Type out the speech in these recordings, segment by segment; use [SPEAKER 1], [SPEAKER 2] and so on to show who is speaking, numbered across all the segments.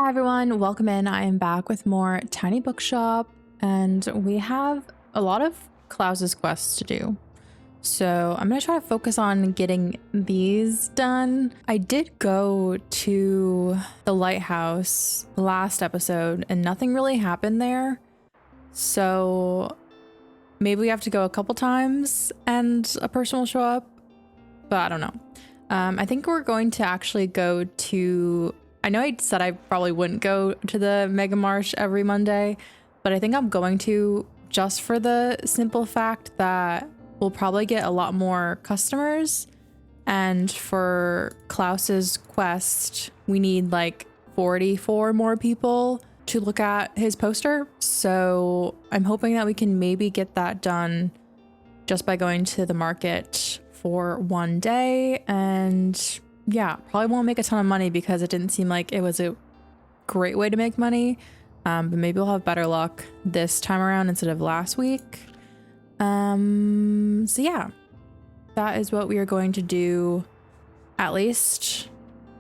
[SPEAKER 1] Hi everyone, welcome in. I am back with more Tiny Bookshop, and we have a lot of Klaus's quests to do. So I'm gonna try to focus on getting these done. I did go to the lighthouse last episode and nothing really happened there. So maybe we have to go a couple times and a person will show up, but I don't know. I think we're going to actually go to, I know I said I probably wouldn't go to the Mega Marsh every Monday, but I think I'm going to, just for the simple fact that we'll probably get a lot more customers. And for Klaus's quest, we need like 44 more people to look at his poster. So I'm hoping that we can maybe get that done just by going to the market for one day. And yeah, probably won't make a ton of money because it didn't seem like it was a great way to make money. But maybe we'll have better luck this time around instead of last week. So yeah, that is what we are going to do, at least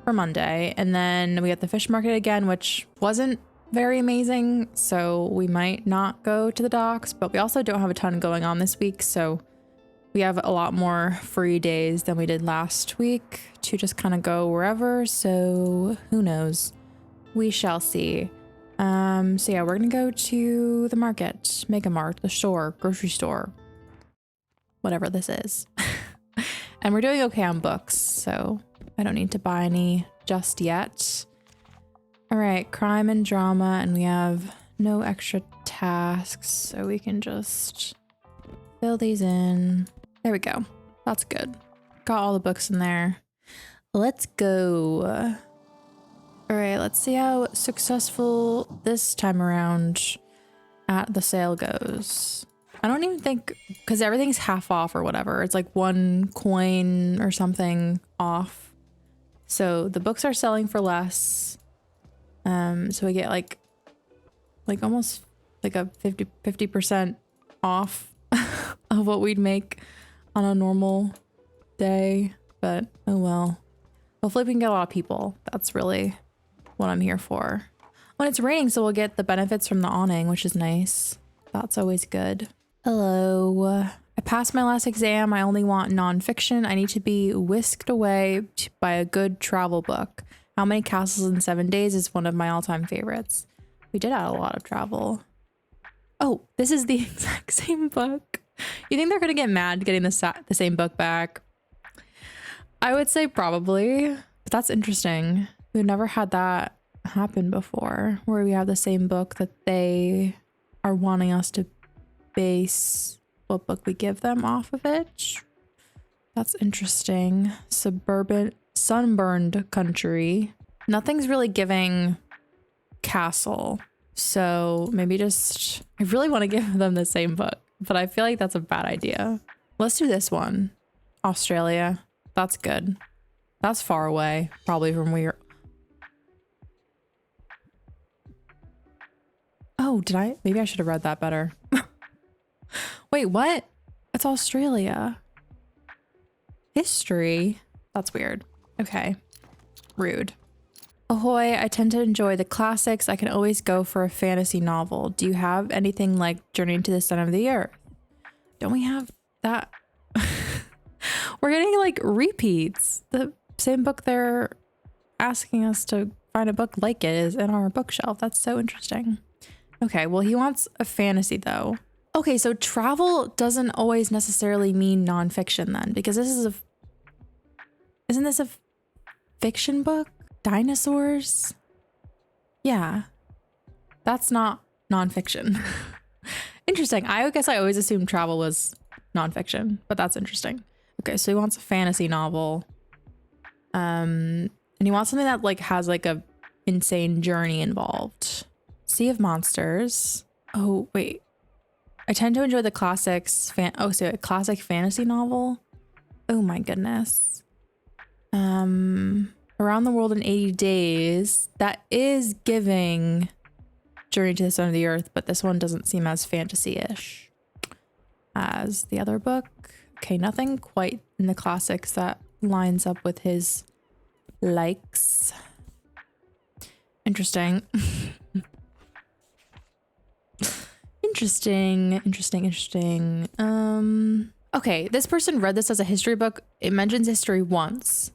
[SPEAKER 1] for Monday. And then we got the fish market again, which wasn't very amazing. So we might not go to the docks, but we also don't have a ton going on this week. So we have a lot more free days than we did last week to just kind of go wherever. So who knows? We shall see. So yeah, we're gonna go to the market, Mega Mart, the store, grocery store, whatever this is. And we're doing okay on books, so I don't need to buy any just yet. All right, crime and drama, and we have no extra tasks, so we can just fill these in. There we go. That's good. Got all the books in there. Let's go. All right, let's see how successful this time around at the sale goes. I don't even think, because everything's half off or whatever. It's like 1 coin or something off. So the books are selling for less. So we get like almost like a 50% off of what we'd make on a normal day. But oh well. Hopefully we can get a lot of people. That's really what I'm here for. When it's raining, so we'll get the benefits from the awning, which is nice. That's always good. Hello. I passed my last exam. I only want nonfiction. I need to be whisked away by a good travel book. How Many Castles in 7 Days is one of my all-time favorites. We did add a lot of travel. Oh, this is the exact same book. You think they're gonna get mad getting the same book back? I would say probably, but that's interesting. We've never had that happen before, where we have the same book that they are wanting us to base what book we give them off of it. That's interesting. Sunburned country. Nothing's really giving castle. So maybe just, I really want to give them the same book, but I feel like that's a bad idea. Let's do this one. Australia. That's good. That's far away, probably from where. Oh, did I? Maybe I should have read that better. Wait, what? It's Australia. History? That's weird. Okay. Rude. Ahoy, I tend to enjoy the classics. I can always go for a fantasy novel. Do you have anything like Journey to the Center of the Earth? Don't we have that? We're getting like repeats. The same book they're asking us to find a book like it is in our bookshelf. That's so interesting. Okay, well, he wants a fantasy though. Okay, so travel doesn't always necessarily mean nonfiction then, because this is isn't this a fiction book? Dinosaurs? Yeah, that's not nonfiction. Interesting. I guess I always assumed travel was nonfiction, but that's interesting. Okay, so he wants a fantasy novel. And he wants something that like has like a insane journey involved. Sea of Monsters. Oh, wait. I tend to enjoy the classics. So a classic fantasy novel. Oh my goodness. Around the World in 80 Days. That is giving Journey to the Center of the Earth, but this one doesn't seem as fantasy-ish as the other book. Okay, nothing quite in the classics that lines up with his likes. Interesting. Interesting. Okay, this person read this as a history book. It mentions history once.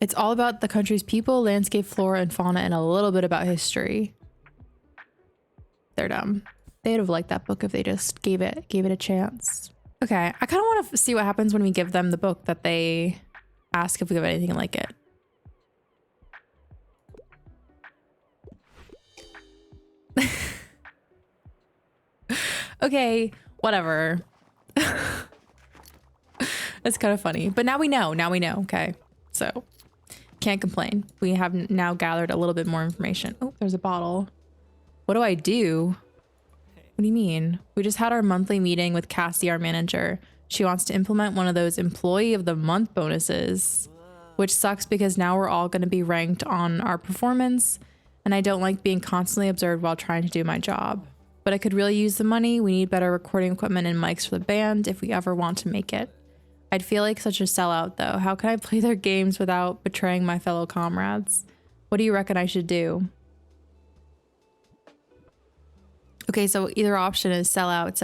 [SPEAKER 1] It's all about the country's people, landscape, flora, and fauna, and a little bit about history. They're dumb. They'd have liked that book if they just gave it a chance. Okay, I kind of want to see what happens when we give them the book that they ask if we have anything like it. Okay, whatever. That's kind of funny, but now we know. Okay, so can't complain. We have now gathered a little bit more information. Oh, there's a bottle. What do I do? What do you mean? We just had our monthly meeting with Cassie, our manager. She wants to implement one of those employee of the month bonuses, which sucks because now we're all going to be ranked on our performance, and I don't like being constantly observed while trying to do my job. But I could really use the money. We need better recording equipment and mics for the band if we ever want to make it. I'd feel like such a sellout though. How can I play their games without betraying my fellow comrades? What do you reckon I should do? Okay, so either option is sell out.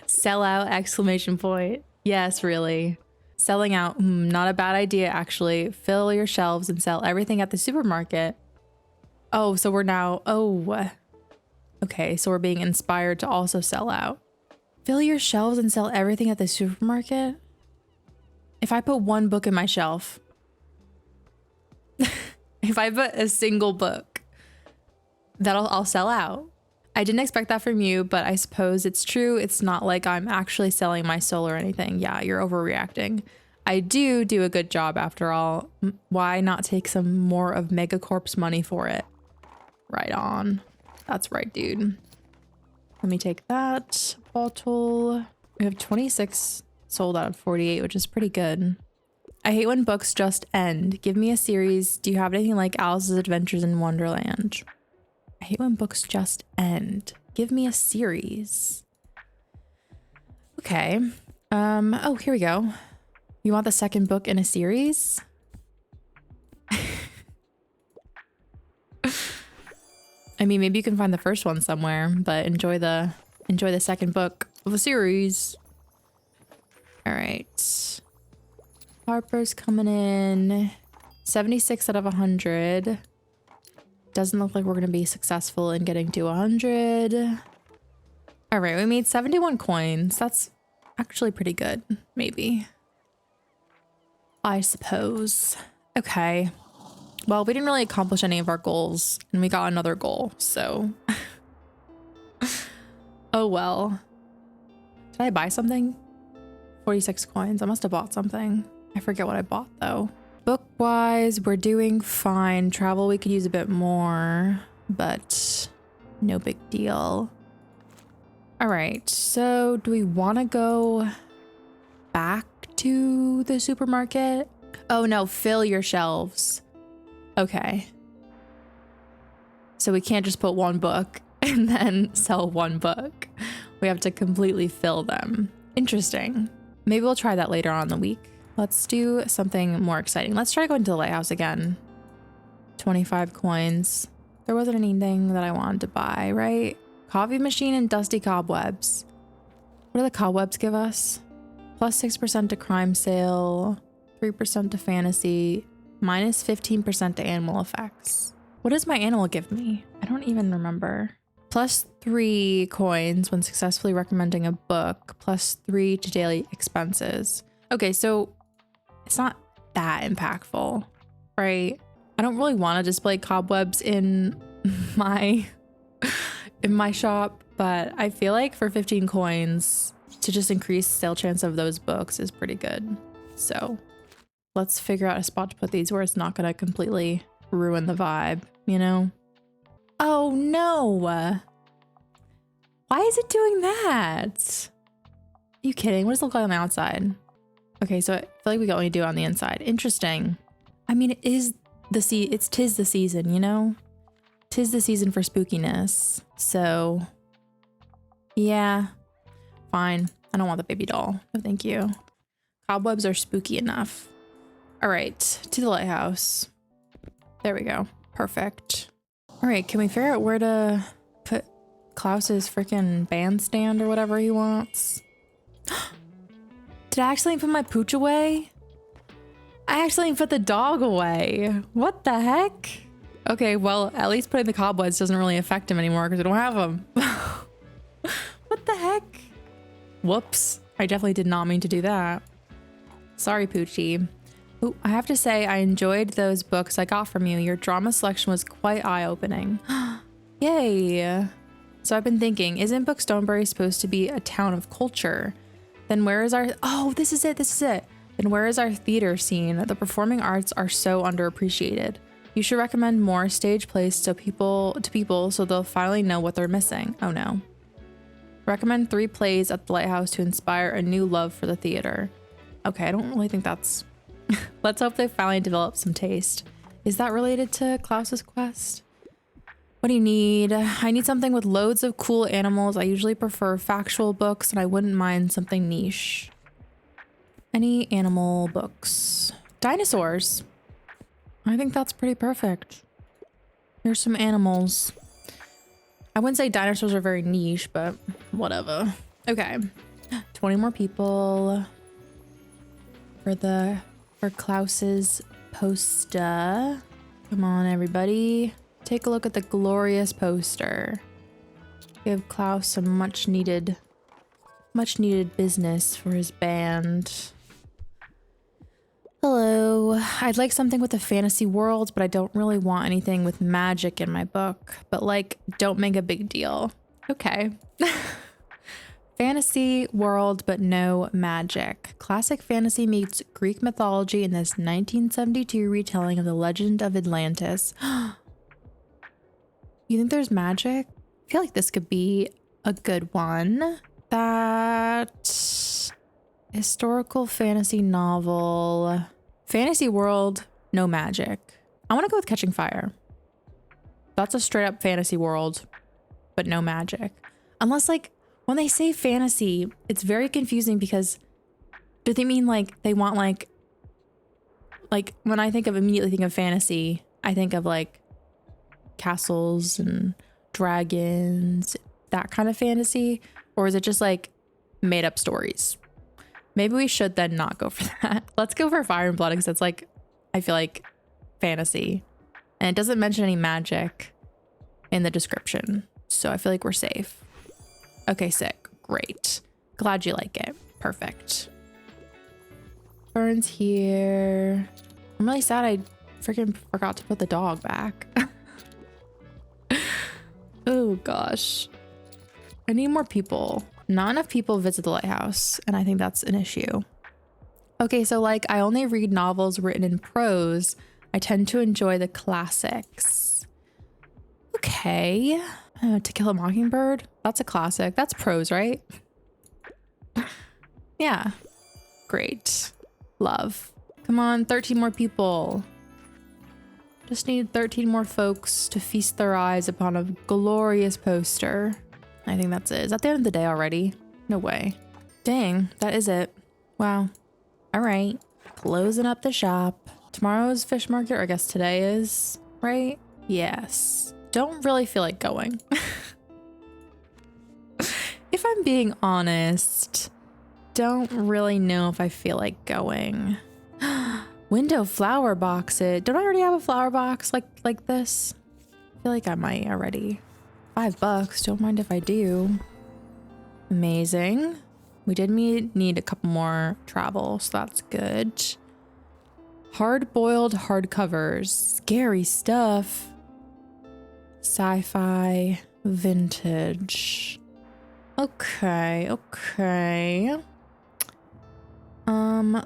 [SPEAKER 1] Sell out, exclamation point. Yes, really. Selling out, not a bad idea actually. Fill your shelves and sell everything at the supermarket. Oh, so we're now, okay, so we're being inspired to also sell out. Fill your shelves and sell everything at the supermarket? If I put one book in my shelf, if I put a single book, I'll sell out. I didn't expect that from you, but I suppose it's true. It's not like I'm actually selling my soul or anything. Yeah, you're overreacting. I do a good job after all. Why not take some more of Megacorp's money for it? Right on. That's right, dude. Let me take that bottle. We have 26 sold out of 48, which is pretty good. I hate when books just end. Give me a series. Do you have anything like Alice's Adventures in Wonderland? I hate when books just end. Give me a series. Okay. Oh, here we go. You want the second book in a series? I mean, maybe you can find the first one somewhere, but enjoy the second book of a series. All right. Harper's coming in 76 out of 100. Doesn't look like we're going to be successful in getting to 100. All right, we made 71 coins. That's actually pretty good, maybe. I suppose. Okay. Well, we didn't really accomplish any of our goals, and we got another goal, so. Oh well. Did I buy something? 46 coins. I must have bought something. I forget what I bought though. Book-wise, we're doing fine. Travel, we could use a bit more, but no big deal. All right, so do we want to go back to the supermarket? Oh no, fill your shelves. Okay. So we can't just put one book and then sell one book. We have to completely fill them. Interesting. Maybe we'll try that later on in the week. Let's do something more exciting. Let's try going to the lighthouse again. 25 coins. There wasn't anything that I wanted to buy, right? Coffee machine and dusty cobwebs. What do the cobwebs give us? Plus 6% to crime sale, 3% to fantasy, minus 15% to animal effects. What does my animal give me? I don't even remember. Plus 3 coins when successfully recommending a book, plus 3 to daily expenses. Okay, so it's not that impactful, right? I don't really want to display cobwebs in my shop, but I feel like for 15 coins to just increase sale chance of those books is pretty good. So let's figure out a spot to put these where it's not going to completely ruin the vibe, you know? Oh no! Why is it doing that? Are you kidding? What does it look like on the outside? Okay, so I feel like we can only do it on the inside. Interesting. I mean, it is tis the season, you know? Tis the season for spookiness. So yeah, fine. I don't want the baby doll. No, thank you. Cobwebs are spooky enough. All right, to the lighthouse. There we go. Perfect. All right, can we figure out where to put Klaus's freaking bandstand or whatever he wants? Did I actually put my pooch away? I actually put the dog away. What the heck? Okay, well, at least putting the cobwebs doesn't really affect him anymore because we don't have them. What the heck? Whoops. I definitely did not mean to do that. Sorry, Poochie. Ooh, I have to say, I enjoyed those books I got from you. Your drama selection was quite eye-opening. Yay. So I've been thinking, isn't Bookstonebury supposed to be a town of culture? Then where is our... Oh, this is it. This is it. Then where is our theater scene? The performing arts are so underappreciated. You should recommend more stage plays to people so they'll finally know what they're missing. Oh no. Recommend 3 plays at the Lighthouse to inspire a new love for the theater. Okay, I don't really think that's... Let's hope they finally develop some taste. Is that related to Klaus's quest? What do you need? I need something with loads of cool animals. I usually prefer factual books and I wouldn't mind something niche. Any animal books? Dinosaurs. I think that's pretty perfect. Here's some animals. I wouldn't say dinosaurs are very niche, but whatever. Okay. 20 more people for Klaus's poster. Come on, everybody. Take a look at the glorious poster. Give Klaus some much needed business for his band. Hello. I'd like something with a fantasy world, but I don't really want anything with magic in my book. But like, don't make a big deal. Okay. Fantasy world, but no magic. Classic fantasy meets Greek mythology in this 1972 retelling of the legend of Atlantis. You think there's magic? I feel like this could be a good one. That historical fantasy novel. Fantasy world, no magic. I want to go with Catching Fire. That's a straight up fantasy world, but no magic. Unless like when they say fantasy, it's very confusing because do they mean like they want like when I immediately think of fantasy, I think of like castles and dragons, that kind of fantasy, or is it just like made up stories? Maybe we should then not go for that. Let's go for Fire and Blood because it's like, I feel like fantasy. And it doesn't mention any magic in the description. So I feel like we're safe. Okay, sick. Great. Glad you like it. Perfect. Fern's here. I'm really sad I freaking forgot to put the dog back. Oh gosh. I need more people. Not enough people visit the lighthouse, and I think that's an issue. Okay, so like I only read novels written in prose. I tend to enjoy the classics. Okay. To Kill a Mockingbird? That's a classic. That's prose, right? Yeah. Great. Love. Come on, 13 more people. Just need 13 more folks to feast their eyes upon a glorious poster. I think that's it. Is that the end of the day already? No way. Dang, that is it. Wow. All right. Closing up the shop. Tomorrow's fish market, or I guess today is, right? Yes. Don't really feel like going. If I'm being honest, don't really know if I feel like going. Window flower boxes. Don't I already have a flower box like this? I feel like I might already. $5. Don't mind if I do. Amazing. We did need a couple more travel, so that's good. Hard-boiled hardcovers. Scary stuff. Sci-fi. Vintage. Okay.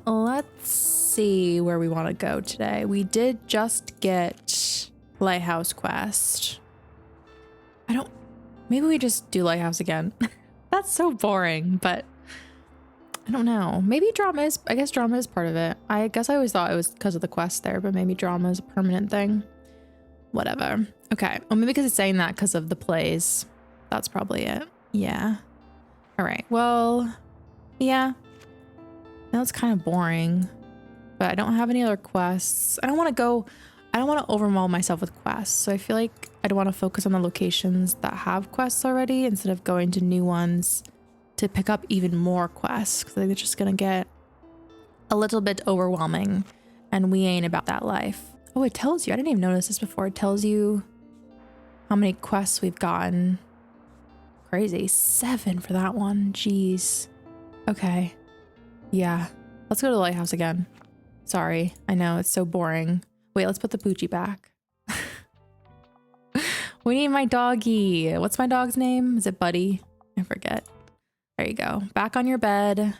[SPEAKER 1] Let's see where we want to go today. We did just get Lighthouse Quest. Maybe we just do Lighthouse again. That's so boring, but I don't know. Maybe drama is, I guess drama is part of it. I guess I always thought it was because of the quest there, but maybe drama is a permanent thing. Whatever. Okay. Well, maybe because it's saying that because of the plays. That's probably it. Yeah. All right. Well, yeah. Now it's kind of boring, but I don't have any other quests. I don't want to go. I don't want to overwhelm myself with quests. So I feel like I'd want to focus on the locations that have quests already instead of going to new ones to pick up even more quests. Because I think it's just going to get a little bit overwhelming and we ain't about that life. Oh, it tells you. I didn't even notice this before. It tells you how many quests we've gotten. Crazy. 7 for that one. Jeez. Okay. Yeah. Let's go to the lighthouse again. Sorry. I know it's so boring. Wait, let's put the Poochie back. We need my doggy. What's my dog's name? Is it Buddy? I forget. There you go. Back on your bed.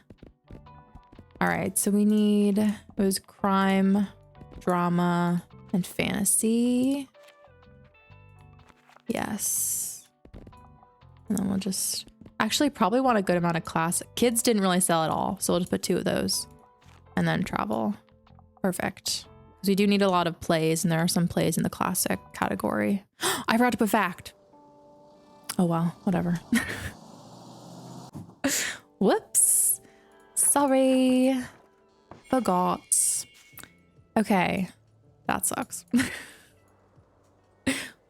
[SPEAKER 1] All right. So we need, it was crime, drama, and fantasy. Yes. And then we'll just actually probably want a good amount of classic. Kids didn't really sell at all. So we'll just put 2 of those and then travel. Perfect. Because we do need a lot of plays and there are some plays in the classic category. I forgot to put fact. Oh, well, whatever. Whoops. Sorry. Forgot. Okay. That sucks.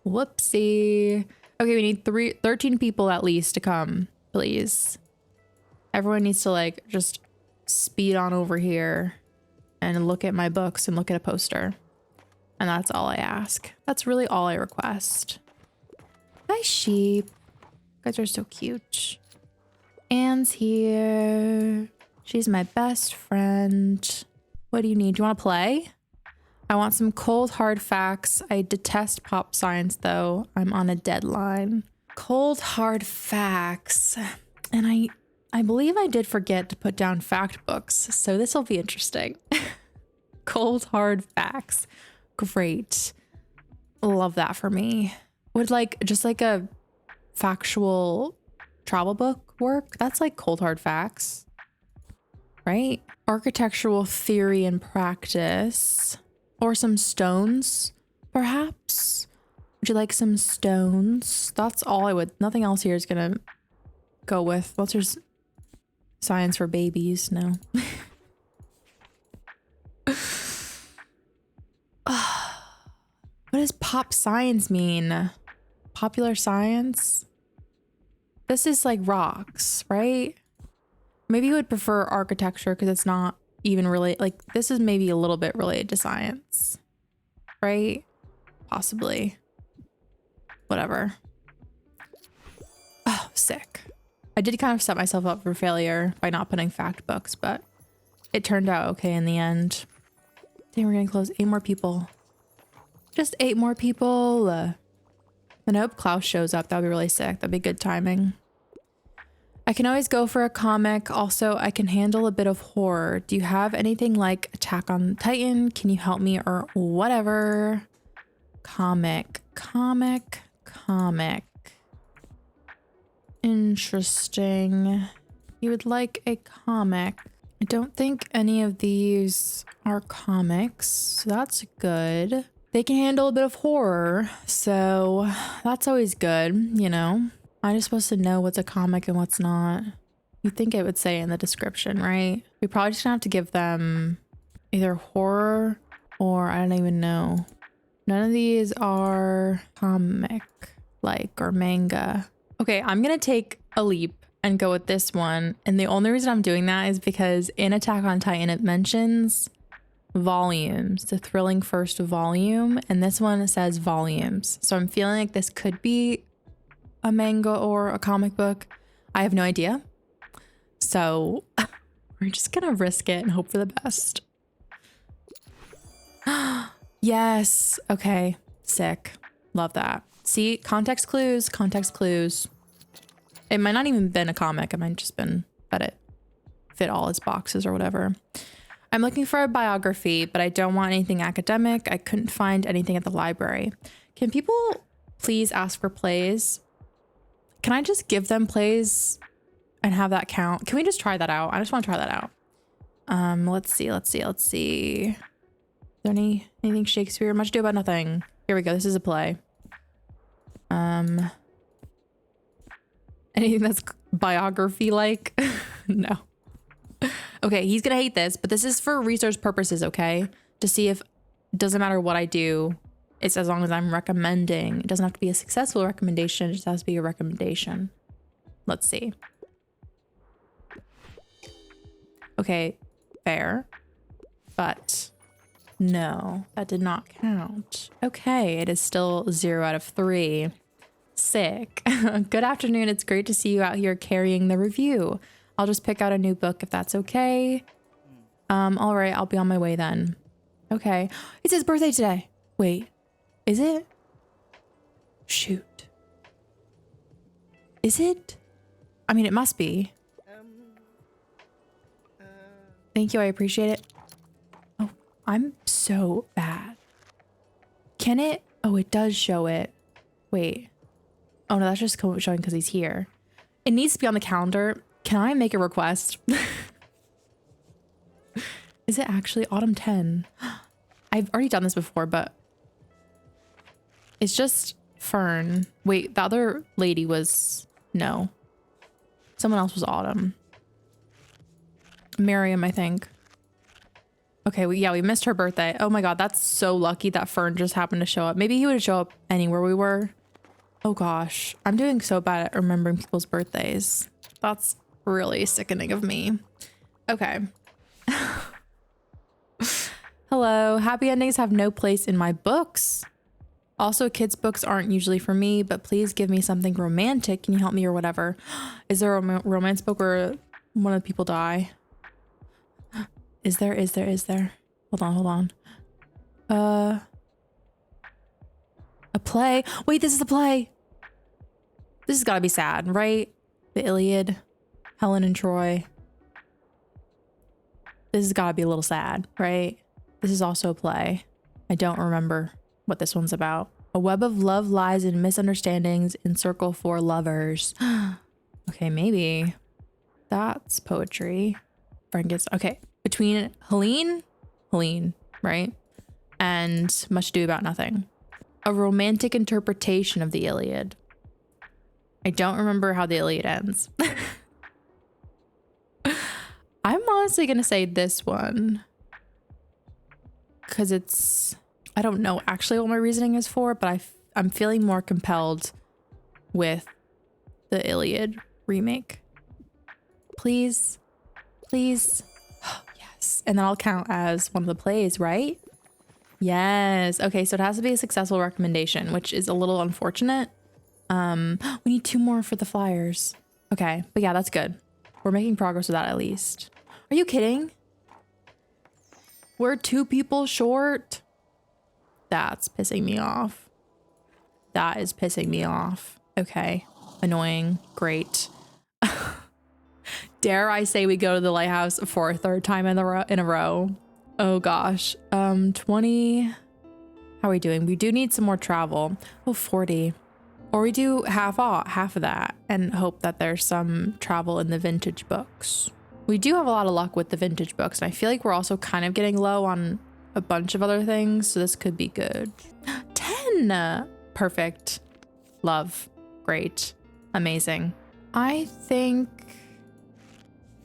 [SPEAKER 1] Whoopsie. Okay, we need 13 people at least to come, please. Everyone needs to like just speed on over here and look at my books and look at a poster. And that's all I ask. That's really all I request. Hi, sheep. You guys are so cute. Anne's here. She's my best friend. What do you need? Do you want to play? I want some cold, hard facts. I detest pop science, though. I'm on a deadline. Cold, hard facts. And I believe I did forget to put down fact books, so this will be interesting. Cold, hard facts. Great. Love that for me. Would like, just like a factual travel book work? That's like cold, hard facts, right? Architectural theory and practice. Or some stones, perhaps? Would you like some stones? That's all I would. Nothing else here is gonna go with. What's your science for babies? No. What does pop science mean? Popular science? This is like rocks, right? Maybe you would prefer architecture because it's not even really like this is maybe a little bit related to science, right? Possibly. Whatever. Oh, sick. I did kind of set myself up for failure by not putting fact books, but it turned out okay in the end. Dang, we're getting close. 8 more people. Just 8 more people. And I hope Klaus shows up. That would be really sick. That'd be good timing. I can always go for a comic. Also, I can handle a bit of horror. Do you have anything like Attack on Titan? Can you help me or whatever? Comic. Interesting. You would like a comic. I don't think any of these are comics, so that's good. They can handle a bit of horror, so that's always good, you know? I'm just supposed to know what's a comic and what's not. You'd think it would say in the description, right? We probably just gonna have to give them either horror or I don't even know. None of these are comic-like or manga. Okay, I'm gonna take a leap and go with this one. And the only reason I'm doing that is because in Attack on Titan, it mentions volumes, the thrilling first volume. And this one says volumes. So I'm feeling like this could be a manga or a comic book. I have no idea. So we're just gonna risk it and hope for the best. Yes. Okay. Sick. Love that. See, context clues. It might not even been a comic. It might just been that it fit all its boxes or whatever. I'm looking for a biography, but I don't want anything academic. I couldn't find anything at the library. Can people please ask for plays? Can I just give them plays and have that count? Can we just try that out? I just want to try that out. Let's see. Is there anything Shakespeare? Much ado about nothing. Here we go. This is a play. Anything that's biography-like? No. Okay, he's gonna hate this, but this is for research purposes, okay? To see if It doesn't matter what I do. It's as long as I'm recommending. It doesn't have to be a successful recommendation. It just has to be a recommendation. Let's see. Okay, fair. But no, that did not count. Okay, it is still 0 out of 3. Sick. Good afternoon. It's great to see you out here carrying the review. I'll just pick out a new book if that's okay. All right, I'll be on my way then. Okay. It's his birthday today. Wait, is it? Shoot. Is it? I mean, it must be. Thank you. I appreciate it. Oh, I'm so bad. Can it? Oh, it does show it. Wait. Oh no, that's just showing because he's here. It needs to be on the calendar. Can I make a request? Is it actually autumn 10? I've already done this before, but it's just Fern. Wait, the other lady was, no. Someone else was autumn. Miriam, I think. Okay, we missed her birthday. Oh my God, that's so lucky that Fern just happened to show up. Maybe he would show up anywhere we were. Oh gosh, I'm doing so bad at remembering people's birthdays. That's really sickening of me. Okay. Hello, happy endings have no place in my books. Also, kids' books aren't usually for me, but please give me something romantic. Can you help me or whatever? Is there a romance book where one of the people die? Is there? Hold on. A play? Wait, this is a play. This has got to be sad, right? The Iliad, Helen and Troy. This has got to be a little sad, right? This is also a play. I don't remember what this one's about. A web of love lies in misunderstandings encircle four lovers. Okay, maybe that's poetry. Okay, between Helene, right? And Much Ado About Nothing. A romantic interpretation of the Iliad. I don't remember how the Iliad ends. I'm honestly gonna say this one because it's, I don't know actually what my reasoning is for, but I'm feeling more compelled with the Iliad remake. Please. Yes. And then I'll count as one of the plays, right? Yes. Okay, so it has to be a successful recommendation, which is a little unfortunate. We need 2 more for the flyers. Okay, but yeah, that's good. We're making progress with that at least. Are you kidding? We're 2 people short. That's pissing me off. That is pissing me off. Okay, annoying. Great. Dare I say we go to the lighthouse for a 3rd time in a row? Oh gosh. 20. How are we doing? We do need some more travel. Oh, 40. Or we do half of that and hope that there's some travel in the vintage books. We do have a lot of luck with the vintage books, and I feel like we're also kind of getting low on a bunch of other things, so this could be good. 10! Perfect. Love. Great. Amazing. I think...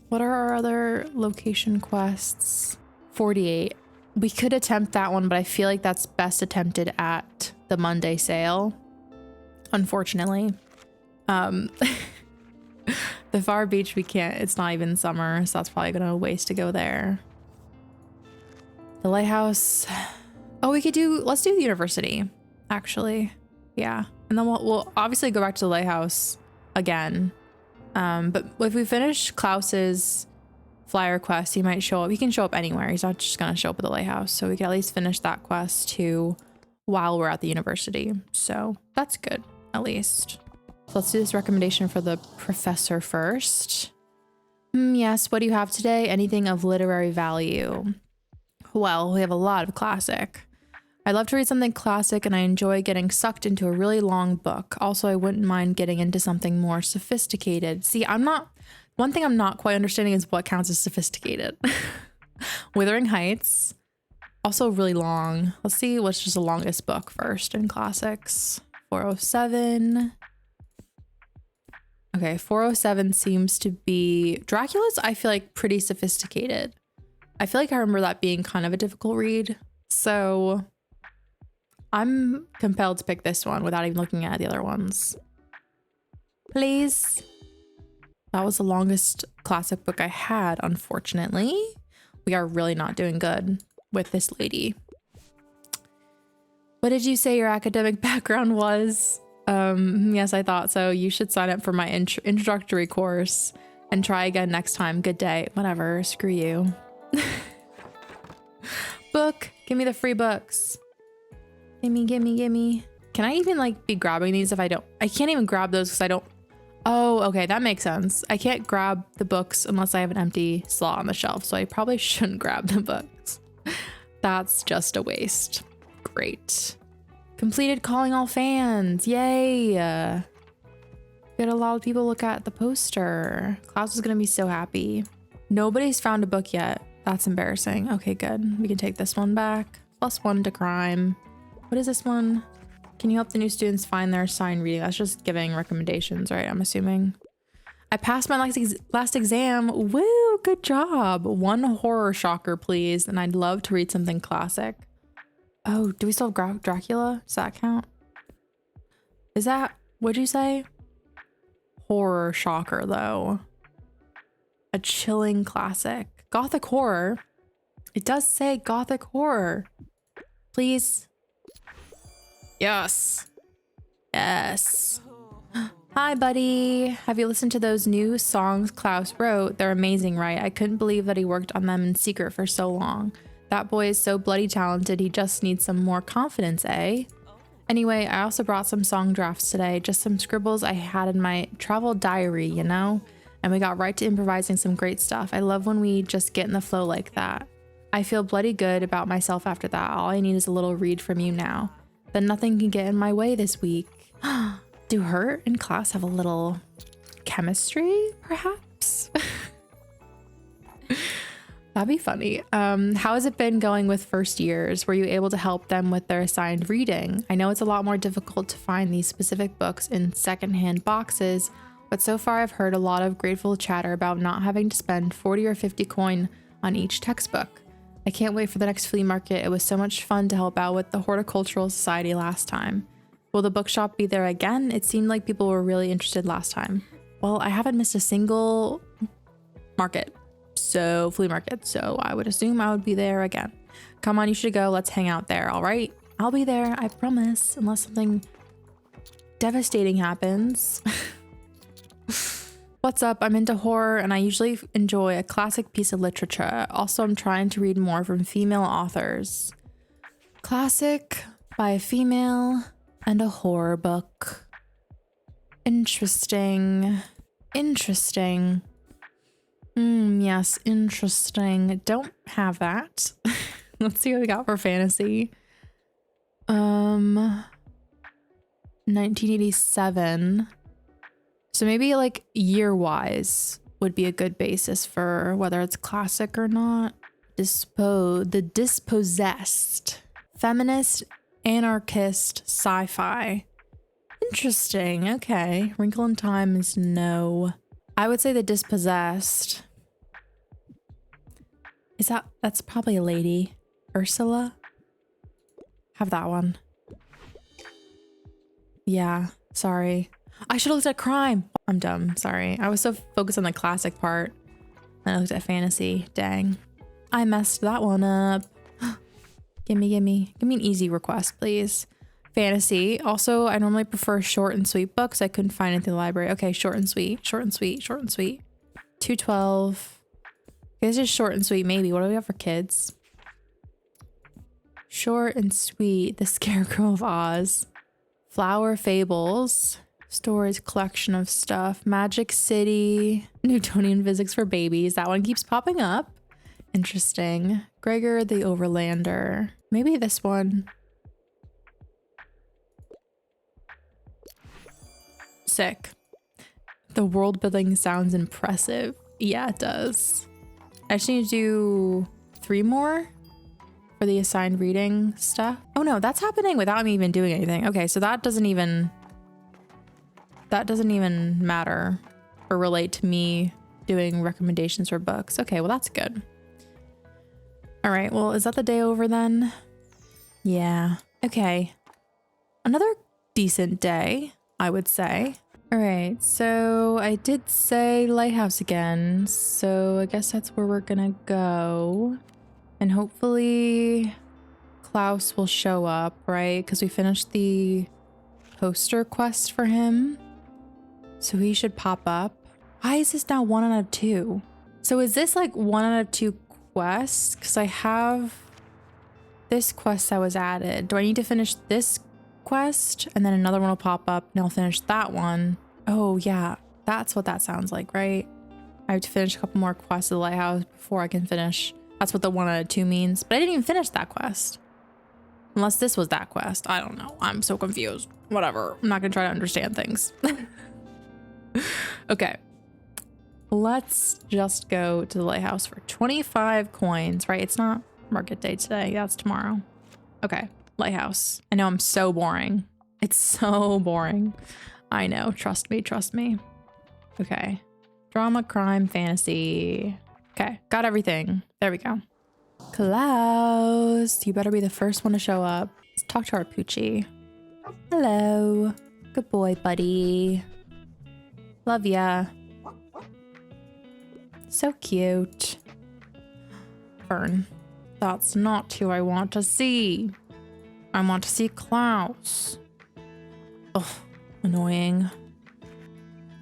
[SPEAKER 1] What are our other location quests? 48. We could attempt that one, but I feel like that's best attempted at the Monday sale. Unfortunately. The Far Beach, we can't, it's not even summer, so that's probably gonna waste to go there. The lighthouse. Oh, let's do the university, actually. Yeah, and then we'll obviously go back to the lighthouse again. But if we finish Klaus's flyer quest, he might show up. He can show up anywhere. He's not just gonna show up at the lighthouse, so we can at least finish that quest too while we're at the university. So that's good, at least. So let's do this recommendation for the professor first. Yes, what do you have today? Anything of literary value? Well, we have a lot of classic. I love to read something classic, and I enjoy getting sucked into a really long book. Also, I wouldn't mind getting into something more sophisticated. See, one thing I'm not quite understanding is what counts as sophisticated. Wuthering Heights, also really long. Let's see what's just the longest book first in classics. 407. Okay, 407 seems to be... Dracula's, I feel like, pretty sophisticated. I feel like I remember that being kind of a difficult read. So I'm compelled to pick this one without even looking at the other ones. Please. That was the longest classic book I had, unfortunately. We are really not doing good with this lady. What did you say your academic background was? Yes, I thought so. You should sign up for my introductory course and try again next time. Good day. Whatever. Screw you. Book. Give me the free books. Gimme, gimme, gimme. Can I even like be grabbing these if I don't? I can't even grab those because I don't. Oh, okay. That makes sense. I can't grab the books unless I have an empty slot on the shelf. So I probably shouldn't grab the books. That's just a waste. Great. Completed calling all fans. Yay. We had a lot of people look at the poster. Klaus is going to be so happy. Nobody's found a book yet. That's embarrassing. Okay, good. We can take this one back. +1 to crime. What is this one? Can you help the new students find their assigned reading? That's just giving recommendations, right? I'm assuming. I passed my last exam. Woo, good job. 1 horror shocker, please. And I'd love to read something classic. Oh, do we still have Dracula? Does that count? Is that, what'd you say? Horror shocker, though. A chilling classic. Gothic horror. It does say gothic horror. Please. Yes. Yes. Hi, buddy. Have you listened to those new songs Klaus wrote? They're amazing, right? I couldn't believe that he worked on them in secret for so long. That boy is so bloody talented. He just needs some more confidence, eh? Anyway, I also brought some song drafts today. Just some scribbles I had in my travel diary, you know? And we got right to improvising some great stuff. I love when we just get in the flow like that. I feel bloody good about myself after that. All I need is a little read from you now. Then nothing can get in my way this week. Do her and Klaus have a little chemistry, perhaps? That'd be funny. How has it been going with first years? Were you able to help them with their assigned reading? I know it's a lot more difficult to find these specific books in secondhand boxes, but so far I've heard a lot of grateful chatter about not having to spend 40 or 50 coin on each textbook. I can't wait for the next flea market. It was so much fun to help out with the Horticultural Society last time. Will the bookshop be there again? It seemed like people were really interested last time. Well, I haven't missed a single market. So flea market. So I would assume I would be there again. Come on, you should go. Let's hang out there. All right. I'll be there. I promise. Unless something devastating happens. What's up? I'm into horror and I usually enjoy a classic piece of literature. Also, I'm trying to read more from female authors. Classic by a female and a horror book. Interesting. Interesting. Yes, interesting. Don't have that. Let's see what we got for fantasy. 1987. So maybe like year-wise would be a good basis for whether it's classic or not. The Dispossessed. Feminist, anarchist, sci-fi. Interesting. Okay. Wrinkle in Time is no. I would say The Dispossessed. That's probably a lady. Ursula? Have that one. Yeah, sorry. I should have looked at crime. I'm dumb, sorry. I was so focused on the classic part. And I looked at fantasy. Dang. I messed that one up. Gimme an easy request, please. Fantasy. Also, I normally prefer short and sweet books. I couldn't find anything in the library. Okay, short and sweet. 212. This is short and sweet, maybe. What do we have for kids? Short and sweet. The Scarecrow of Oz. Flower Fables. Stories, collection of stuff. Magic City. Newtonian Physics for Babies. That one keeps popping up. Interesting. Gregor the Overlander. Maybe this one. Sick. The world building sounds impressive. Yeah, it does. I just need to do 3 more for the assigned reading stuff. Oh no, that's happening without me even doing anything. Okay, so that doesn't even matter or relate to me doing recommendations for books. Okay, well that's good. All right, well, is that the day over then? Yeah. Okay. Another decent day, I would say. All right, so I did say lighthouse again, so I guess that's where we're gonna go. And hopefully Klaus will show up, right? Because we finished the poster quest for him. So he should pop up. Why is this now 1 out of 2? So is this like 1 out of 2 quests? Because I have this quest that was added. Do I need to finish this quest? And then another one will pop up and I'll finish that one. Oh yeah, that's what that sounds like, right? I have to finish a couple more quests of the lighthouse before I can finish. That's what the 1 out of 2 means. But I didn't even finish that quest. Unless this was that quest. I don't know. I'm so confused. Whatever. I'm not gonna try to understand things. Okay. Let's just go to the lighthouse for 25 coins, right? It's not market day today. That's tomorrow. Okay. Lighthouse. I know I'm so boring. It's so boring. I know. Trust me. Trust me. Okay. Drama, crime, fantasy. Okay. Got everything. There we go. Klaus, you better be the first one to show up. Let's talk to our Poochie. Hello. Good boy, buddy. Love ya. So cute. Fern. That's not who I want to see. I want to see Klaus. Ugh, annoying.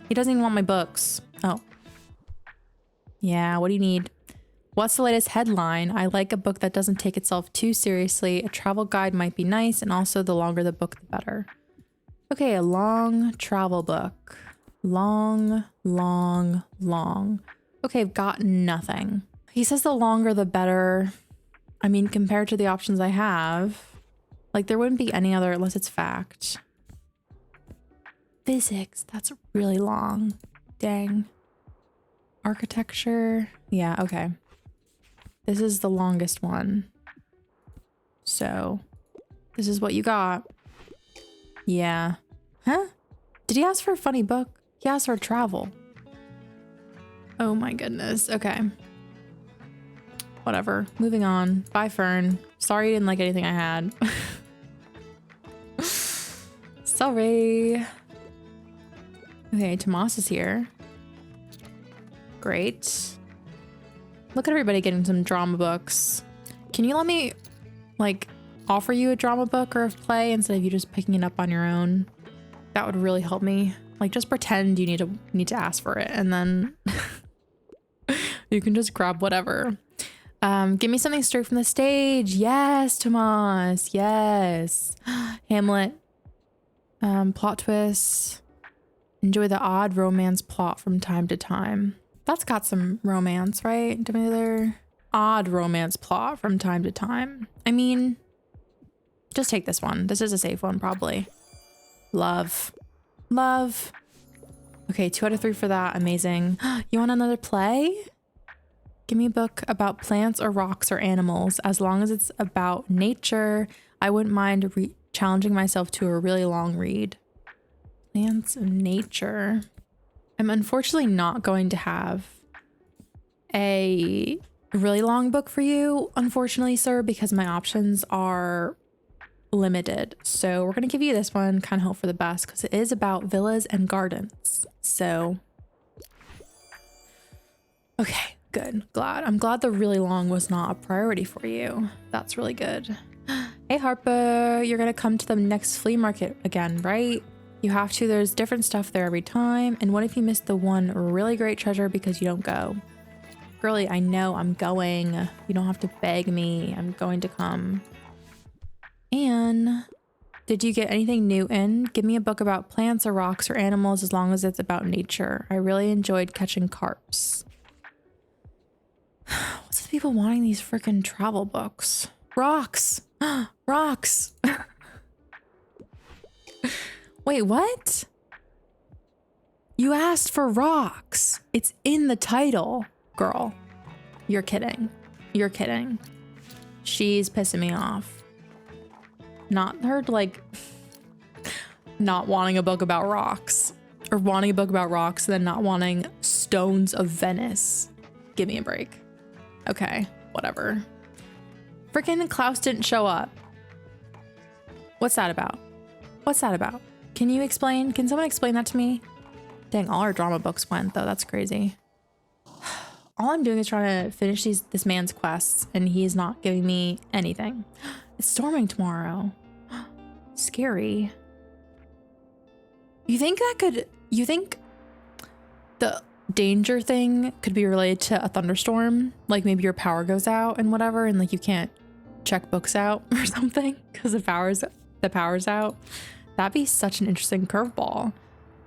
[SPEAKER 1] He doesn't even want my books. Oh. Yeah, what do you need? What's the latest headline? I like a book that doesn't take itself too seriously. A travel guide might be nice, and also the longer the book, the better. Okay, a long travel book. Long, long, long. Okay, I've got nothing. He says the longer the better. I mean, compared to the options I have, like there wouldn't be any other unless it's fact. Physics, that's really long. Dang. Architecture. Yeah, okay. This is the longest one. So, this is what you got. Yeah. Huh? Did he ask for a funny book? He asked for travel. Oh my goodness. Okay. Whatever. Moving on. Bye, Fern. Sorry you didn't like anything I had. Sorry. Okay, Tomas is here. Great. Look at everybody getting some drama books. Can you let me, like, offer you a drama book or a play instead of you just picking it up on your own? That would really help me. Like, just pretend you need to ask for it, and then you can just grab whatever. Give me something straight from the stage. Yes, Tomas. Yes. Hamlet. Plot twists. Enjoy the odd romance plot from time to time. That's got some romance, right? Give me another odd romance plot from time to time. I mean, just take this one. This is a safe one, probably. Love. Love. Okay, 2 out of 3 for that. Amazing. You want another play? Give me a book about plants or rocks or animals. As long as it's about nature, I wouldn't mind challenging myself to a really long read. Plants and nature. I'm unfortunately not going to have a really long book for you, unfortunately, sir, because my options are limited. So we're going to give you this one, kind of hope for the best, because it is about villas and gardens. So, okay, good. I'm glad the really long was not a priority for you. That's really good. Hey, Harper, you're going to come to the next flea market again, right? You have to. There's different stuff there every time. And what if you missed the one really great treasure because you don't go? Girlie, I know I'm going. You don't have to beg me. I'm going to come. And did you get anything new in? Give me a book about plants or rocks or animals as long as it's about nature. I really enjoyed catching carps. What's with people wanting these freaking travel books? Rocks! Rocks! Wait, what? You asked for rocks. It's in the title. Girl, you're kidding. You're kidding. She's pissing me off. Not her, like, not wanting a book about rocks. Or wanting a book about rocks and then not wanting Stones of Venice. Give me a break. Okay, whatever. Frickin' Klaus didn't show up. What's that about? What's that about? Can you explain? Can someone explain that to me? Dang, all our drama books went though. That's crazy. All I'm doing is trying to finish this man's quests, and he's not giving me anything. It's storming tomorrow. Scary. You think the danger thing could be related to a thunderstorm? Like maybe your power goes out and whatever, and like you can't check books out or something because the power's out. That'd be such an interesting curveball.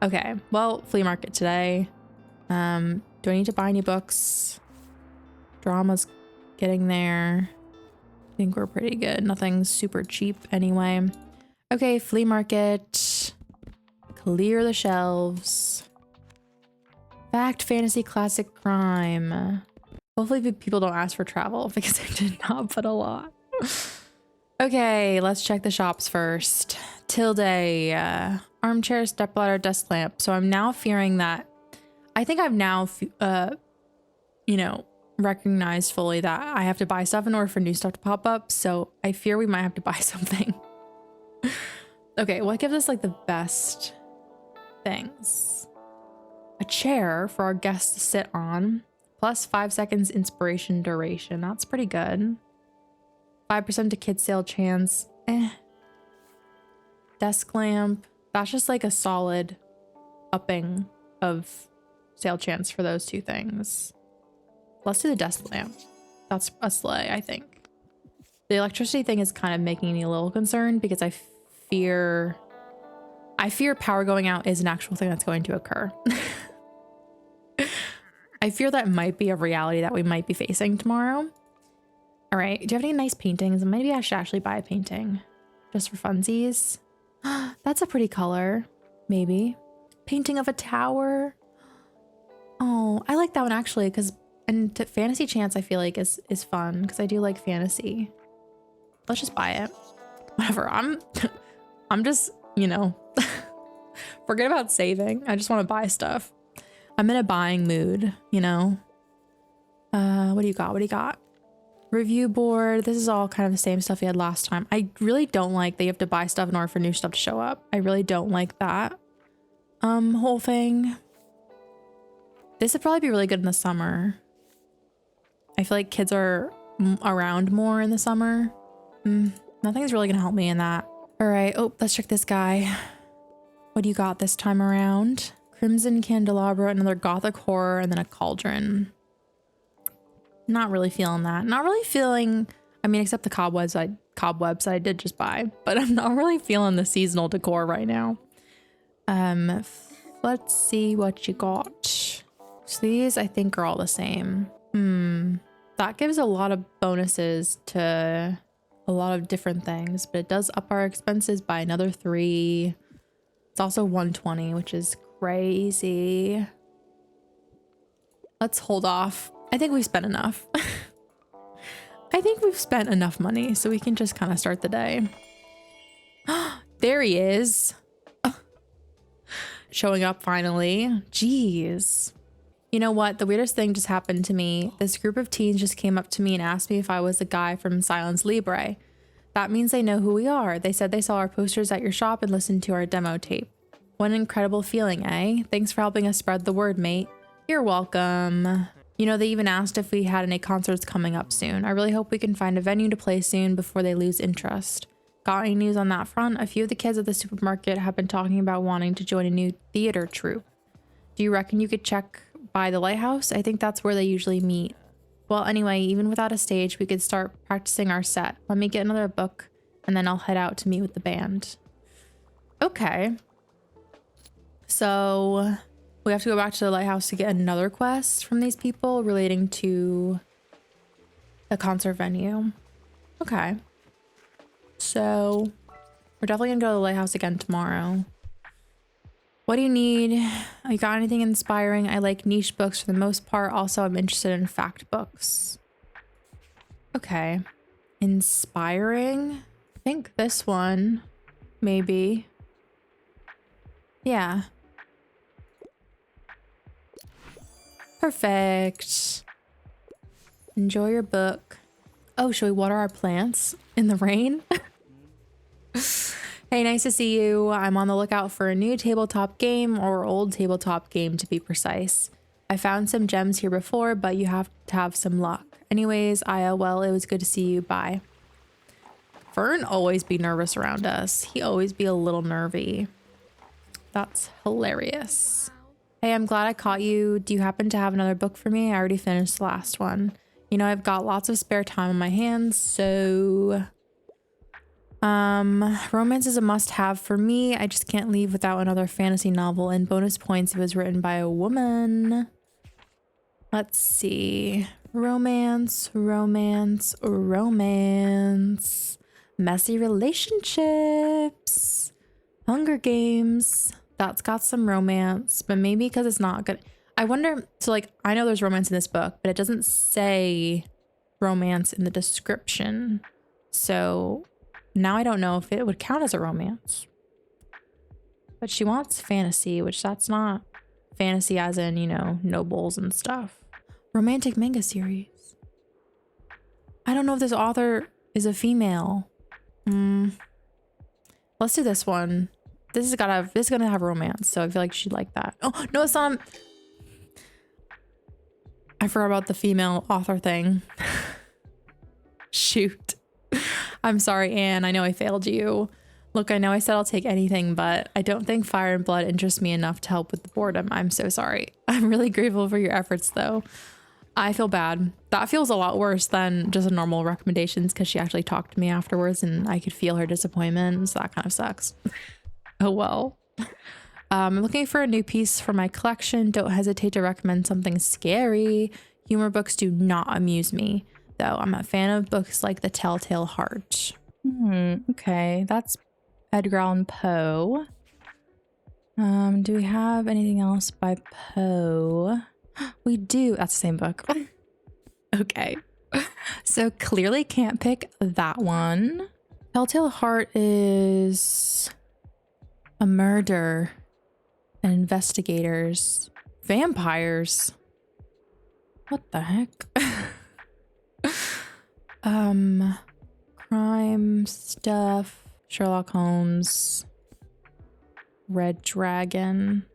[SPEAKER 1] Okay, well, flea market today. Do I need to buy any books? Drama's getting there. I think we're pretty good. Nothing's super cheap anyway. Okay, flea market. Clear the shelves. Fact, fantasy, classic, crime. Hopefully people don't ask for travel because I did not put a lot. Okay, let's check the shops first. Tilde, armchair, stepladder, desk lamp. So I'm now fearing that, I think I've now, you know, recognized fully that I have to buy stuff in order for new stuff to pop up. So I fear we might have to buy something. Okay, what gives us like the best things? A chair for our guests to sit on, plus 5 seconds inspiration duration. That's pretty good. 5% to kid sale chance. Desk lamp. That's just like a solid upping of sale chance for those two things. Let's do the desk lamp. That's a slay, I think. The electricity thing is kind of making me a little concerned because I fear power going out is an actual thing that's going to occur. I fear that might be a reality that we might be facing tomorrow. All right, do you have any nice paintings? Maybe I should actually buy a painting just for funsies. That's a pretty color, maybe. Painting of a tower. Oh, I like that one actually, because and fantasy chance I feel like is fun because I do like fantasy. Let's just buy it. Whatever. I'm just, you know, forget about saving. I just want to buy stuff. I'm in a buying mood, you know. What do you got? What do you got? Review board. This is all kind of the same stuff we had last time. I really don't like that you have to buy stuff in order for new stuff to show up. I really don't like that whole thing. This would probably be really good in the summer. I feel like kids are around more in the summer. Nothing's really gonna help me in that. All right. Oh, let's check this guy. What do you got this time around? Crimson candelabra, another gothic horror, and then a cauldron. Not really feeling that. Not really feeling, I mean, except the cobwebs I did just buy, but I'm not really feeling the seasonal decor right now. Let's see what you got. So these I think are all the same. That gives a lot of bonuses to a lot of different things, but it does up our expenses by another 3. It's also 120, which is crazy. Let's hold off. I think we've spent enough. I think we've spent enough money, so we can just kind of start the day. There he is. Showing up finally. Jeez. You know what? The weirdest thing just happened to me. This group of teens just came up to me and asked me if I was the guy from Silence Libre. That means they know who we are. They said they saw our posters at your shop and listened to our demo tape. What an incredible feeling, eh? Thanks for helping us spread the word, mate. You're welcome. You know, they even asked if we had any concerts coming up soon. I really hope we can find a venue to play soon before they lose interest. Got any news on that front? A few of the kids at the supermarket have been talking about wanting to join a new theater troupe. Do you reckon you could check by the lighthouse? I think that's where they usually meet. Well, anyway, even without a stage, we could start practicing our set. Let me get another book, and then I'll head out to meet with the band. Okay. So we have to go back to the lighthouse to get another quest from these people relating to the concert venue. Okay. So we're definitely gonna go to the lighthouse again tomorrow. What do you need? You got anything inspiring? I like niche books for the most part. Also, I'm interested in fact books. Okay. Inspiring? I think this one, maybe. Yeah. Perfect. Enjoy your book. Oh, should we water our plants in the rain? Hey, nice to see you. I'm on the lookout for a new tabletop game, or old tabletop game to be precise. I found some gems here before, but you have to have some luck. Anyways, Aya, well, it was good to see you. Bye. Fern always be nervous around us. He always be a little nervy. That's hilarious. Hey, I'm glad I caught you. Do you happen to have another book for me? I already finished the last one. You know, I've got lots of spare time on my hands, so... romance is a must-have for me. I just can't leave without another fantasy novel, and bonus points if it was written by a woman. Let's see. Romance, romance, romance. Messy relationships. Hunger Games. That's got some romance, but maybe because it's not good. I wonder, so like, I know there's romance in this book, but it doesn't say romance in the description. So now I don't know if it would count as a romance. But she wants fantasy, which that's not fantasy as in, you know, nobles and stuff. Romantic manga series. I don't know if this author is a female. Let's do this one. This is gonna have romance, so I feel like she'd like that. Oh no, it's not. I forgot about the female author thing. Shoot. I'm sorry, Anne. I know I failed you. Look, I know I said I'll take anything, but I don't think Fire and Blood interests me enough to help with the boredom. I'm so sorry. I'm really grateful for your efforts, though. I feel bad. That feels a lot worse than just a normal recommendations because she actually talked to me afterwards and I could feel her disappointment. So that kind of sucks. Oh, well. I'm looking for a new piece for my collection. Don't hesitate to recommend something scary. Humor books do not amuse me, though. I'm a fan of books like The Telltale Heart. Okay, that's Edgar Allan Poe. Do we have anything else by Poe? We do. That's the same book. Okay. So clearly can't pick that one. Telltale Heart is a murder and investigators. Vampires. What the heck? Crime stuff. Sherlock Holmes. Red Dragon.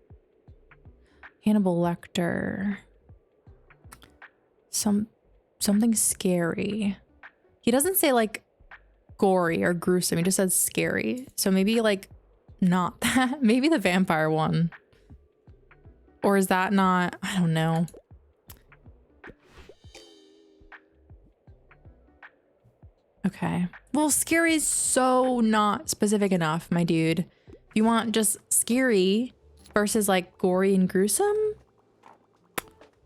[SPEAKER 1] Hannibal Lecter. Something scary. He doesn't say like gory or gruesome. He just says scary. So maybe like not that. Maybe the vampire one. Or is that not? I don't know. Okay. Well, scary is so not specific enough, my dude. If you want just scary versus like gory and gruesome,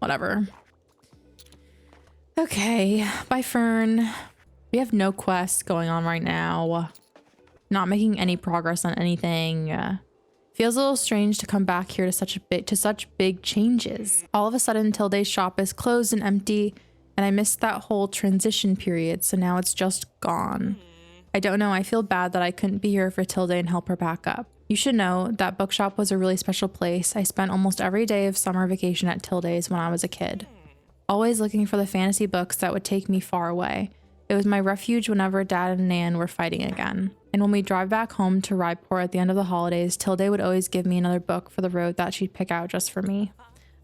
[SPEAKER 1] whatever. Okay, bye Fern. We have no quests going on right now. Not making any progress on anything. Feels a little strange to come back here to such big changes. All of a sudden, Tilde's shop is closed and empty, and I missed that whole transition period, so now it's just gone. I don't know, I feel bad that I couldn't be here for Tilde and help her back up. You should know that Bookshop was a really special place. I spent almost every day of summer vacation at Tilde's when I was a kid. Always looking for the fantasy books that would take me far away. It was my refuge whenever Dad and Nan were fighting again. And when we drive back home to Raipur at the end of the holidays, Tilde would always give me another book for the road that she'd pick out just for me.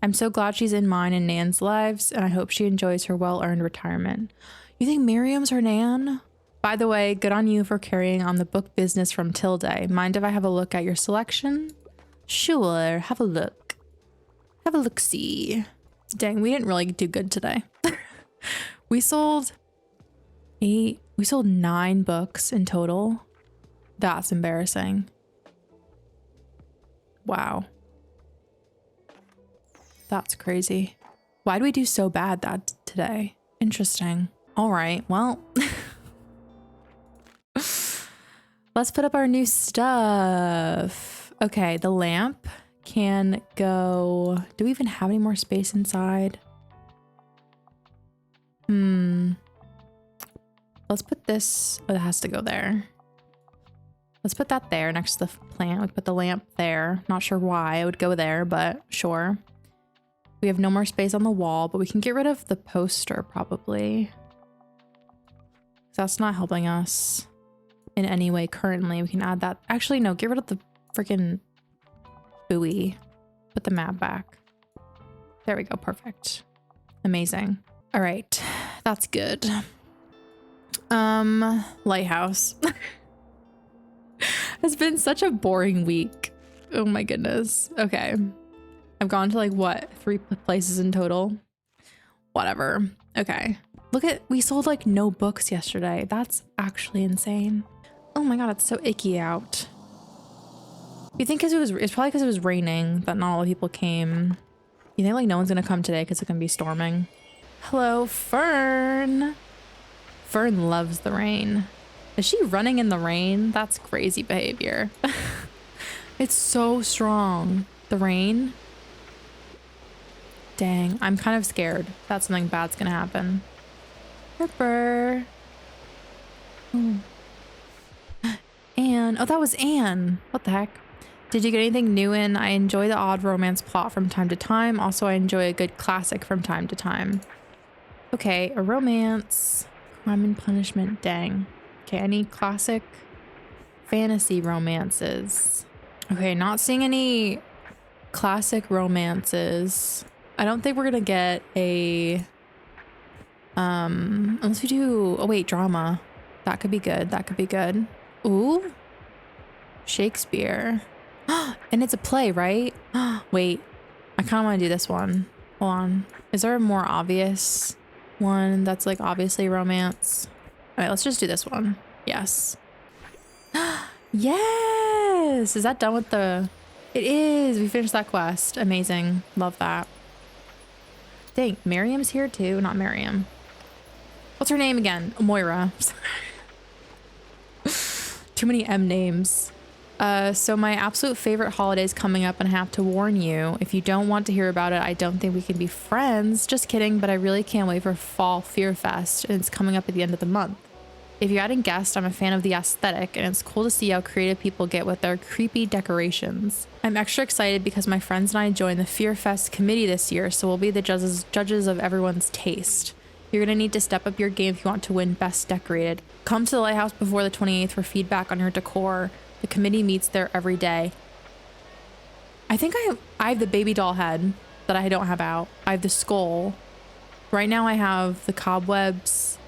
[SPEAKER 1] I'm so glad she's in mine and Nan's lives, and I hope she enjoys her well-earned retirement. You think Miriam's her Nan? By the way, good on you for carrying on the book business from Tilde. Mind if I have a look at your selection? Sure, have a look. Have a look-see. Dang, we didn't really do good today. We sold 9 books in total. That's embarrassing. Wow. That's crazy. Why do we do so bad that today? Interesting. All right, well. Let's put up our new stuff. Okay, the lamp can go. Do we even have any more space inside? Let's put this. Oh, it has to go there. Let's put that there next to the plant. We put the lamp there. Not sure why it would go there, but sure. We have no more space on the wall, but we can get rid of the poster probably. That's not helping us. in any way currently. We can add that. Actually, no, get rid of the freaking buoy. Put the map back. There we go. Perfect. Amazing. All right. That's good. Lighthouse. It's been such a boring week. Oh my goodness. Okay. I've gone to like what? 3 places in total? Whatever. Okay. Look at, we sold like no books yesterday. That's actually insane. Oh my God, it's so icky out. You think it's probably because it was raining that not all the people came. You think like no one's gonna come today because it's gonna be storming? Hello, Fern. Fern loves the rain. Is she running in the rain? That's crazy behavior. It's so strong. The rain. Dang, I'm kind of scared that something bad's gonna happen. Ripper. Ooh. Anne. Oh, that was Anne. What the heck? Did you get anything new in? I enjoy the odd romance plot from time to time. Also, I enjoy a good classic from time to time. Okay, a romance. Crime and Punishment. Dang. Okay, I need classic fantasy romances. Okay, not seeing any classic romances. I don't think we're gonna get a unless we do, oh wait, drama. That could be good. That could be good. Ooh, Shakespeare. And it's a play, right? Wait, I kind of want to do this one. Hold on. Is there a more obvious one that's like obviously romance? All right, let's just do this one. Yes. Yes. Is that done with the... It is. We finished that quest. Amazing. Love that. Dang, Miriam's here too. Not Miriam. What's her name again? Moira. Too many M names. So my absolute favorite holiday is coming up, and I have to warn you, if you don't want to hear about it, I don't think we can be friends. Just kidding, but I really can't wait for Fall Fear Fest, and it's coming up at the end of the month. If you hadn't guessed, I'm a fan of the aesthetic, and it's cool to see how creative people get with their creepy decorations. I'm extra excited because my friends and I joined the Fear Fest committee this year, so we'll be the judges of everyone's taste. You're gonna need to step up your game if you want to win Best Decorated. Come to the Lighthouse before the 28th for feedback on your decor. The committee meets there every day. I think I have the baby doll head that I don't have out. I have the skull. Right now I have the cobwebs.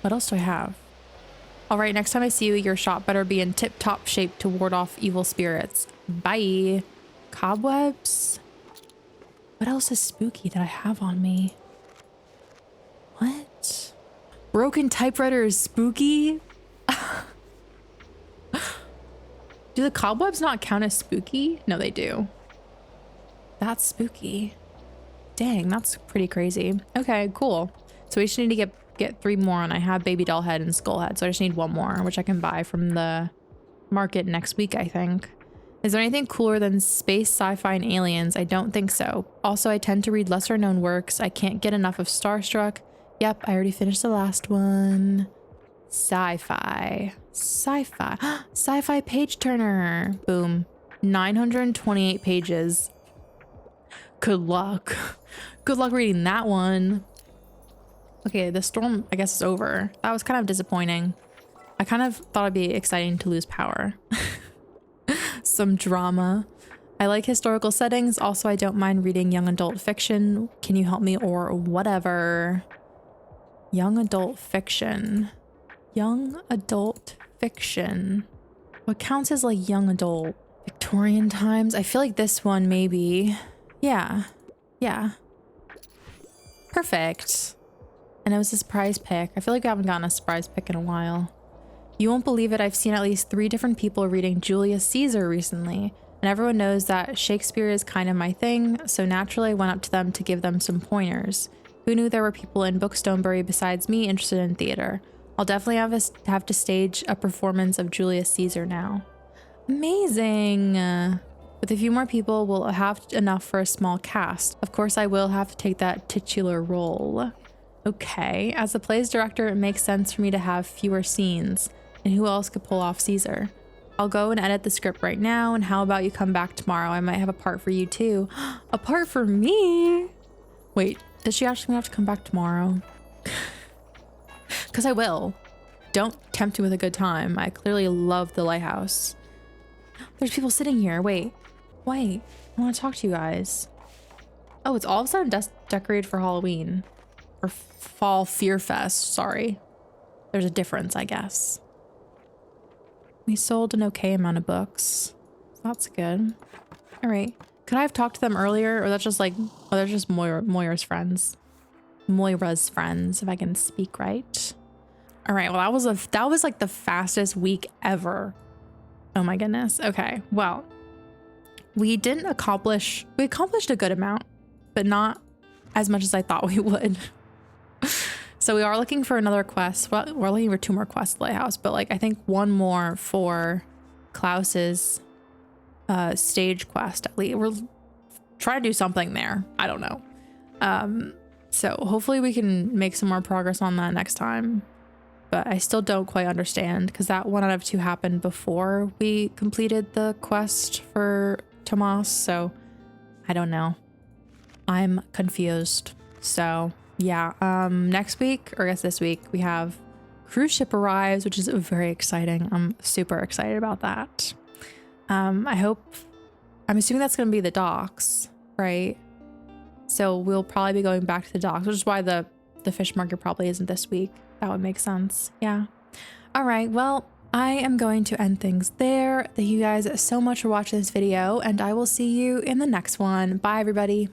[SPEAKER 1] What else do I have? All right, next time I see you, your shop better be in tip-top shape to ward off evil spirits. Bye. Cobwebs? What else is spooky that I have on me? What? Broken typewriter is spooky? Do the cobwebs not count as spooky? No, they do. That's spooky. Dang, that's pretty crazy. Okay, cool. So we just need to get 3 more, and I have baby doll head and skull head, so I just need 1 more, which I can buy from the market next week, I think. Is there anything cooler than space, sci-fi, and aliens? I don't think so. Also, I tend to read lesser known works. I can't get enough of Starstruck. Yep, I already finished the last one. Sci-fi. Sci-fi. Sci-fi page turner. Boom. 928 pages. Good luck. Good luck reading that one. Okay, the storm, I guess, is over. That was kind of disappointing. I kind of thought it'd be exciting to lose power. Some drama. I like historical settings. Also, I don't mind reading young adult fiction. Can you help me or whatever? Young adult fiction. Young adult fiction. What counts as like young adult? Victorian times? I feel like this one maybe. Yeah. Yeah. Perfect. And it was a surprise pick. I feel like I haven't gotten a surprise pick in a while. You won't believe it, I've seen at least 3 different people reading Julius Caesar recently. And everyone knows that Shakespeare is kind of my thing, so naturally I went up to them to give them some pointers. Who knew there were people in Bookstonebury besides me interested in theater? I'll definitely have to stage a performance of Julius Caesar now. Amazing! With a few more people, we'll have enough for a small cast. Of course, I will have to take that titular role. Okay, as the play's director, it makes sense for me to have fewer scenes. And who else could pull off Caesar? I'll go and edit the script right now, and how about you come back tomorrow? I might have a part for you too. A part for me? Wait, does she actually have to come back tomorrow? Because I will. don't tempt me with a good time. I clearly love the lighthouse. There's people sitting here. Wait. I want to talk to you guys. Oh, it's all of a sudden decorated for Halloween. Or Fall Fear Fest, sorry. There's a difference, I guess. We sold an okay amount of books. That's good. All right. Could I have talked to them earlier? Or that's just like, oh, they're just Moira's friends. Moira's friends, if I can speak right. All right, well, that was like the fastest week ever. Oh my goodness. Okay, well, we accomplished a good amount, but not as much as I thought we would. So we are looking for another quest. Well, we're looking for 2 more quests at the lighthouse, but like I think 1 more for Klaus's stage quest. At least we're trying to do something there. I don't know. So hopefully we can make some more progress on that next time. But I still don't quite understand because that 1 out of 2 happened before we completed the quest for Tomas. So I don't know. I'm confused. So yeah, next week, or I guess this week, we have cruise ship arrives, which is very exciting. I'm super excited about that. I'm assuming that's going to be the docks, right? So we'll probably be going back to the docks, which is why the fish market probably isn't this week. That would make sense. Yeah. All right. Well, I am going to end things there. Thank you guys so much for watching this video, and I will see you in the next one. Bye, everybody.